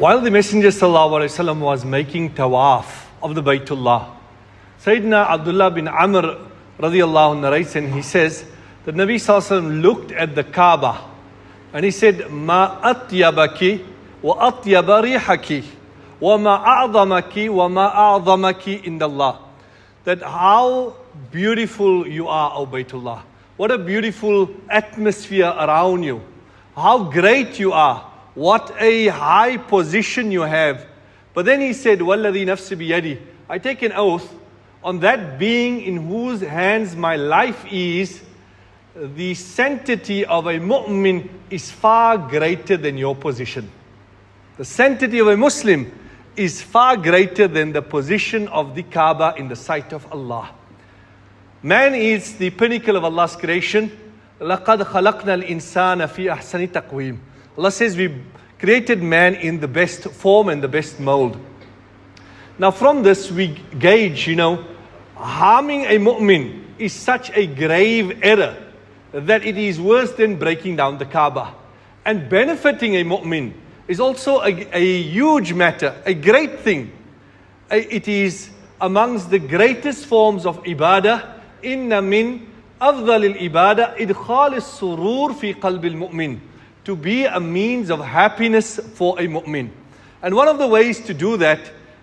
While the Messenger ﷺ was making tawaf of the Baytullah, Sayyidina Abdullah bin Amr radiallahu anhu narrates, and he says that Nabi ﷺ looked at the Kaaba and he said, "Ma atyabaki wa atyaba rihaki wa ma a'zamaki wa ma a'zamaki indallah." That how beautiful you are, O Baytullah. What a beautiful atmosphere around you. How great you are. What a high position you have. But then he said, "Walladhi nafsi biyadi." I take an oath on that being in whose hands my life is, the sanctity of a mu'min is far greater than your position. The sanctity of a Muslim is far greater than the position of the Kaaba in the sight of Allah. Man is the pinnacle of Allah's creation. لَقَدْ خَلَقْنَا الْإِنسَانَ فِي أَحْسَنِ تَقْوِيمٍ. Allah says we created man in the best form and the best mold. Now from this we gauge, harming a mu'min is such a grave error that it is worse than breaking down the Kaaba. And benefiting a mu'min is also a huge matter, a great thing. It is amongst the greatest forms of ibadah. Inna min afdal al-ibadah idkhal al-surur fi qalb al-mu'min. To be a means of happiness for a mu'min. And one of the ways to do that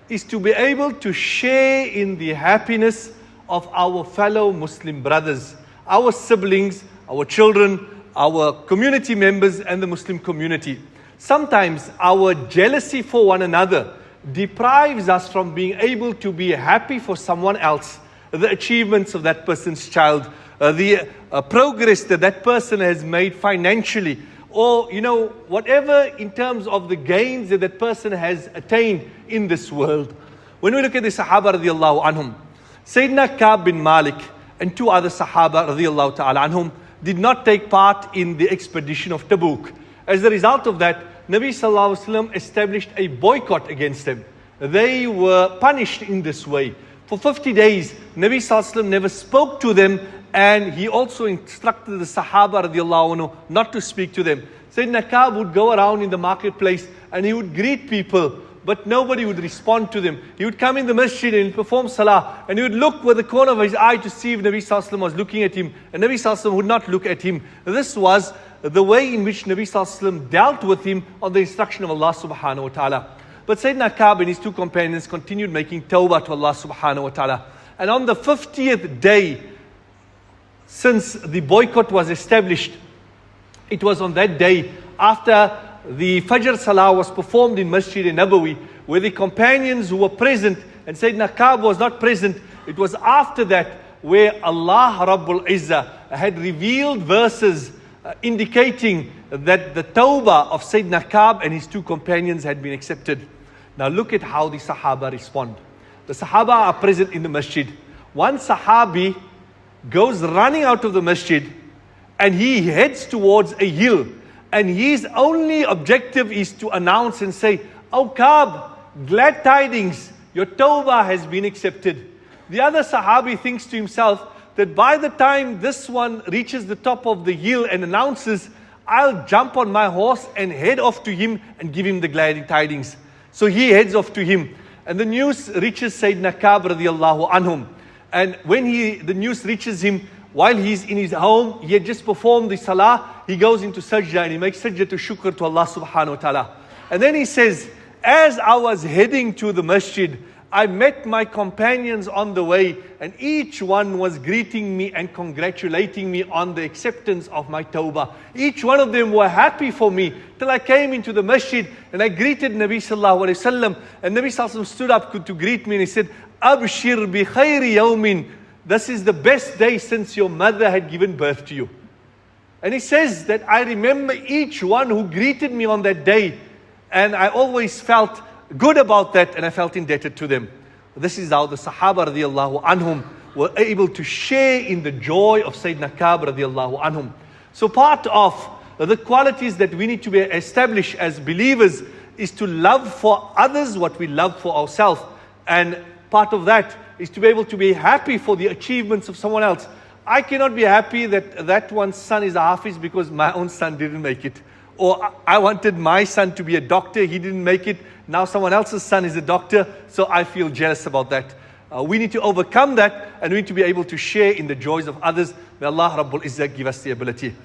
is to be able to share in the happiness of our fellow Muslim brothers, our siblings, our children, our community members and the Muslim community. Sometimes our jealousy for one another deprives us from being able to be happy for someone else, the achievements of that person's child, the progress that that person has made financially, or whatever in terms of the gains that that person has attained in this world. When we look at the Sahaba radiallahu anhum, Sayyidina Ka'b bin Malik and two other Sahaba radiallahu ta'ala anhum did not take part in the expedition of Tabuk. As a result of that, Nabi sallallahu alaihi wasallam established a boycott against them. They were punished in this way. For 50 days, Nabi sallallahu alaihi wasallam never spoke to them, and he also instructed the Sahaba radiallahu anhu not to speak to them. Sayyidina Ka'b would go around in the marketplace and he would greet people, but nobody would respond to them. He would come in the masjid and perform salah, and he would look with the corner of his eye to see if Nabi sallallahu alaihi wasallam was looking at him, and Nabi sallallahu alaihi wasallam would not look at him. This was the way in which Nabi sallallahu alaihi wasallam dealt with him on the instruction of Allah subhanahu wa ta'ala. But Sayyidina Ka'b and his two companions continued making tawbah to Allah subhanahu wa ta'ala. And on the 50th day since the boycott was established, it was on that day after the Fajr Salah was performed in Masjid Nabawi, where the companions who were present and Sayyidina Ka'b was not present. It was after that where Allah Rabbul Izzah had revealed verses indicating that the tawbah of Sayyidina Ka'b and his two companions had been accepted. Now look at how the Sahaba respond. The Sahaba are present in the masjid. One Sahabi goes running out of the masjid and he heads towards a hill, and his only objective is to announce and say, "Oh Ka'b, glad tidings, your tawbah has been accepted." The other Sahabi thinks to himself that by the time this one reaches the top of the hill and announces, I'll jump on my horse and head off to him and give him the glad tidings. So he heads off to him, and the news reaches Sayyidina Ka'b radiallahu anhum. And when the news reaches him, while he's in his home, he had just performed the salah, he goes into sajda and he makes sajda to shukr to Allah subhanahu wa ta'ala. And then he says, as I was heading to the masjid, I met my companions on the way, and each one was greeting me and congratulating me on the acceptance of my tawbah. Each one of them were happy for me till I came into the masjid and I greeted Nabi sallallahu alaihi wasallam, and Nabi sallallahu alaihi wasallam stood up to greet me and he said, "Abshir bi khayri yawmin." This is the best day since your mother had given birth to you. And he says that I remember each one who greeted me on that day, and I always felt good about that, and I felt indebted to them. This is how the Sahaba radiallahu anhum were able to share in the joy of Sayyidina Ka'b radiallahu anhum. So part of the qualities that we need to be established as believers is to love for others what we love for ourselves. And part of that is to be able to be happy for the achievements of someone else. I cannot be happy that one's son is a Hafiz because my own son didn't make it. Or I wanted my son to be a doctor, he didn't make it. Now someone else's son is a doctor, so I feel jealous about that. We need to overcome that, and we need to be able to share in the joys of others. May Allah Rabbul Izzah give us the ability.